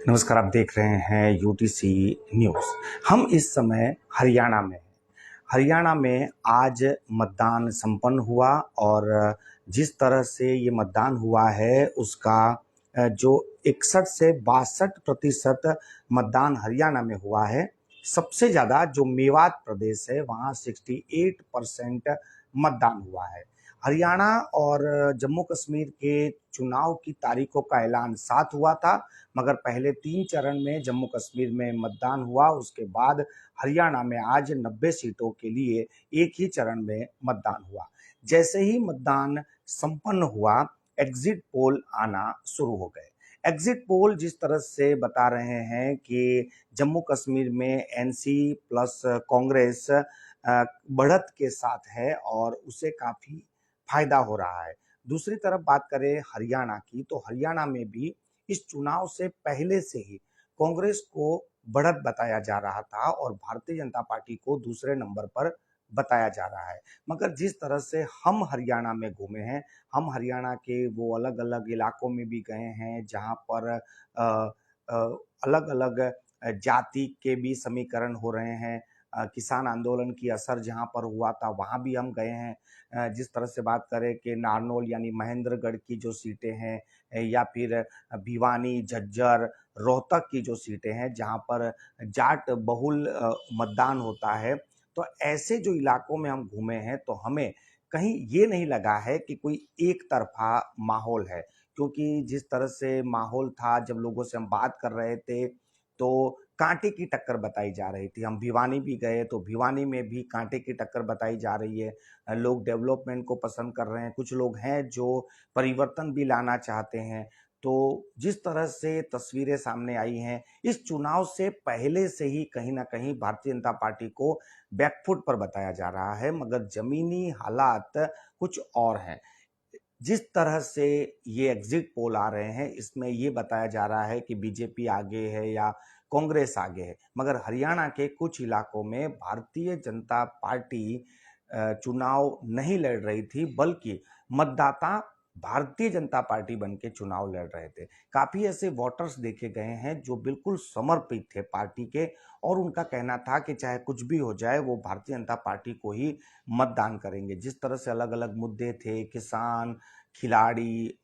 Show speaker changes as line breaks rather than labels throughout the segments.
नमस्कार, आप देख रहे हैं यूटीसी न्यूज़। हम इस समय हरियाणा में हैं। हरियाणा में आज मतदान संपन्न हुआ और जिस तरह से ये मतदान हुआ है उसका जो 61 से 62% मतदान हरियाणा में हुआ है। सबसे ज़्यादा जो मेवात प्रदेश है वहाँ 68% मतदान हुआ है। हरियाणा और जम्मू कश्मीर के चुनाव की तारीखों का ऐलान 7 हुआ था, मगर पहले 3 चरण में जम्मू कश्मीर में मतदान हुआ। उसके बाद हरियाणा में आज 90 सीटों के लिए एक ही चरण में मतदान हुआ। जैसे ही मतदान संपन्न हुआ, एग्जिट पोल आना शुरू हो गए। एग्जिट पोल जिस तरह से बता रहे हैं कि जम्मू कश्मीर में एनसी प्लस कांग्रेस बढ़त के साथ है और उसे काफ़ी फायदा हो रहा है। दूसरी तरफ बात करें हरियाणा की, तो हरियाणा में भी इस चुनाव से पहले से ही कांग्रेस को बढ़त बताया जा रहा था और भारतीय जनता पार्टी को दूसरे नंबर पर बताया जा रहा है। मगर जिस तरह से हम हरियाणा में घूमे हैं, हम हरियाणा के वो अलग-अलग इलाकों में भी गए हैं जहां पर अलग-अलग जाति के भी समीकरण हो रहे हैं। किसान आंदोलन की असर जहां पर हुआ था वहां भी हम गए हैं। जिस तरह से बात करें कि नारनौल यानी महेंद्रगढ़ की जो सीटें हैं या फिर भिवानी, झज्जर, रोहतक की जो सीटें हैं जहां पर जाट बहुल मतदान होता है, तो ऐसे जो इलाकों में हम घूमे हैं तो हमें कहीं ये नहीं लगा है कि कोई एक तरफा माहौल है। क्योंकि जिस तरह से माहौल था जब लोगों से हम बात कर रहे थे तो कांटे की टक्कर बताई जा रही थी। हम भिवानी भी गए तो भिवानी में भी कांटे की टक्कर बताई जा रही है। लोग डेवलपमेंट को पसंद कर रहे हैं, कुछ लोग हैं जो परिवर्तन भी लाना चाहते हैं। तो जिस तरह से तस्वीरें सामने आई हैं, इस चुनाव से पहले से ही कहीं न कहीं भारतीय जनता पार्टी को बैकफुट पर बताया जा रहा है, मगर ज़मीनी हालात कुछ और हैं। जिस तरह से ये एग्जिट पोल आ रहे हैं, इसमें ये बताया जा रहा है कि बीजेपी आगे है या कांग्रेस आगे है, मगर हरियाणा के कुछ इलाकों में भारतीय जनता पार्टी चुनाव नहीं लड़ रही थी, बल्कि मतदाता भारतीय जनता पार्टी बन के चुनाव लड़ रहे थे। काफ़ी ऐसे वोटर्स देखे गए हैं जो बिल्कुल समर्पित थे पार्टी के और उनका कहना था कि चाहे कुछ भी हो जाए, वो भारतीय जनता पार्टी को ही मतदान करेंगे। जिस तरह से अलग-अलग मुद्दे थे, किसान, खिलाड़ी,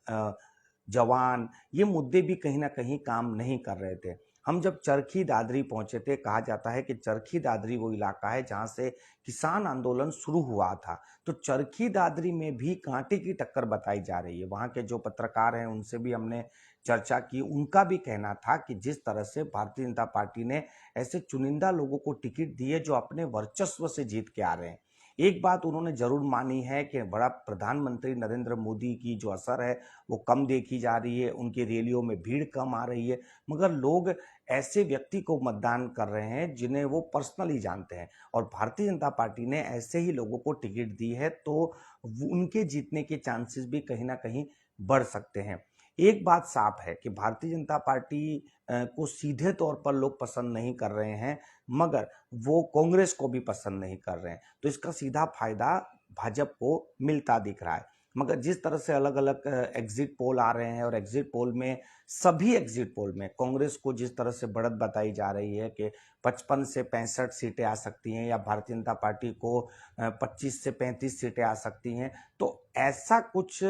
जवान, ये मुद्दे भी कहीं न कहीं काम नहीं कर रहे थे। हम जब चरखी दादरी पहुंचे थे, कहा जाता है कि चरखी दादरी वो इलाका है जहां से किसान आंदोलन शुरू हुआ था। तो चरखी दादरी में भी कांटे की टक्कर बताई जा रही है। वहां के जो पत्रकार हैं उनसे भी हमने चर्चा की। उनका भी कहना था कि जिस तरह से भारतीय जनता पार्टी ने ऐसे चुनिंदा लोगों को टिकट दी है जो अपने वर्चस्व से जीत के आ रहे हैं। एक बात उन्होंने जरूर मानी है कि बड़ा प्रधानमंत्री नरेंद्र मोदी की जो असर है वो कम देखी जा रही है, उनकी रैलियों में भीड़ कम आ रही है, मगर लोग ऐसे व्यक्ति को मतदान कर रहे हैं जिन्हें वो पर्सनली जानते हैं और भारतीय जनता पार्टी ने ऐसे ही लोगों को टिकट दी है, तो उनके जीतने के चांसेस भी कहीं ना कहीं बढ़ सकते हैं। एक बात साफ है कि भारतीय जनता पार्टी को सीधे तौर पर लोग पसंद नहीं कर रहे हैं, मगर वो कांग्रेस को भी पसंद नहीं कर रहे हैं, तो इसका सीधा फायदा भाजपा को मिलता दिख रहा है। मगर जिस तरह से अलग अलग एग्जिट पोल आ रहे हैं और एग्जिट पोल में सभी एग्जिट पोल में कांग्रेस को जिस तरह से बढ़त बताई जा रही है कि 55 से 65 सीटें आ सकती हैं या भारतीय जनता पार्टी को 25 से 35 सीटें आ सकती हैं, तो ऐसा कुछ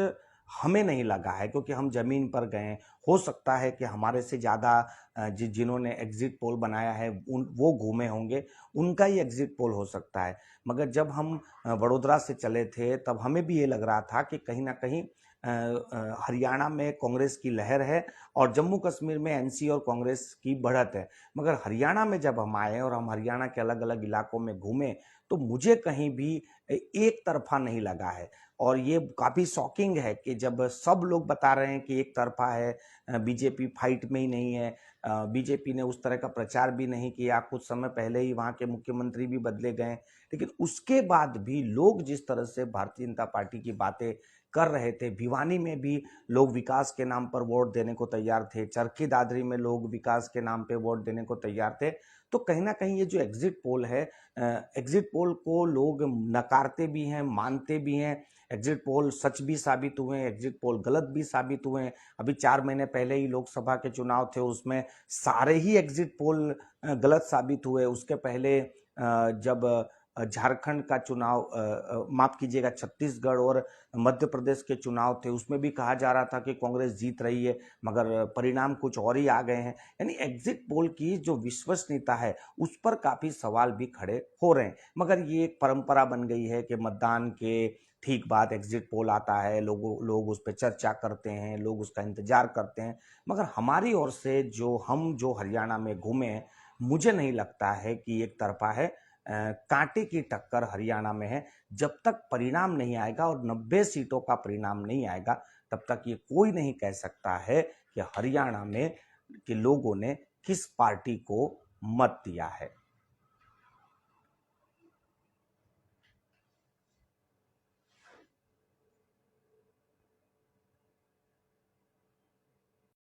हमें नहीं लगा है क्योंकि हम जमीन पर गए। हो सकता है कि हमारे से ज़्यादा जिन्होंने एग्जिट पोल बनाया है वो घूमे होंगे, उनका ही एग्जिट पोल हो सकता है। मगर जब हम वडोदरा से चले थे तब हमें भी ये लग रहा था कि कहीं ना कहीं हरियाणा में कांग्रेस की लहर है और जम्मू कश्मीर में एनसी और कांग्रेस की बढ़त है। मगर हरियाणा में जब हम आए और हम हरियाणा के अलग अलग इलाकों में घूमे तो मुझे कहीं भी एक तरफा नहीं लगा है। और ये काफ़ी शॉकिंग है कि जब सब लोग बता रहे हैं कि एक तरफा है, बीजेपी फाइट में ही नहीं है, बीजेपी ने उस तरह का प्रचार भी नहीं किया, कुछ समय पहले ही वहाँ के मुख्यमंत्री भी बदले गए, लेकिन उसके बाद भी लोग जिस तरह से भारतीय जनता पार्टी की बातें कर रहे थे, भिवानी में भी लोग विकास के नाम पर वोट देने को तैयार थे, चरखी दादरी में लोग विकास के नाम पे वोट देने को तैयार थे। तो कहीं ना कहीं ये जो एग्जिट पोल है, एग्जिट पोल को लोग नकारते भी हैं, मानते भी हैं। एग्जिट पोल सच भी साबित हुए, एग्जिट पोल गलत भी साबित हुए। अभी 4 महीने पहले ही लोकसभा के चुनाव थे, उसमें सारे ही एग्जिट पोल गलत साबित हुए। उसके पहले जब झारखंड का चुनाव, माफ कीजिएगा, छत्तीसगढ़ और मध्य प्रदेश के चुनाव थे, उसमें भी कहा जा रहा था कि कांग्रेस जीत रही है, मगर परिणाम कुछ और ही आ गए हैं। यानी एग्जिट पोल की जो विश्वसनीयता है उस पर काफी सवाल भी खड़े हो रहे हैं। मगर ये एक परंपरा बन गई है कि मतदान के ठीक बाद एग्जिट पोल आता है, लोग उस पर चर्चा करते हैं, लोग उसका इंतजार करते हैं। मगर हमारी ओर से जो हरियाणा में घूमे हैं, मुझे नहीं लगता है कि एक तरफा है। कांटे की टक्कर हरियाणा में है। जब तक परिणाम नहीं आएगा और 90 सीटों का परिणाम नहीं आएगा, तब तक ये कोई नहीं कह सकता है कि हरियाणा में के लोगों ने किस पार्टी को मत दिया है।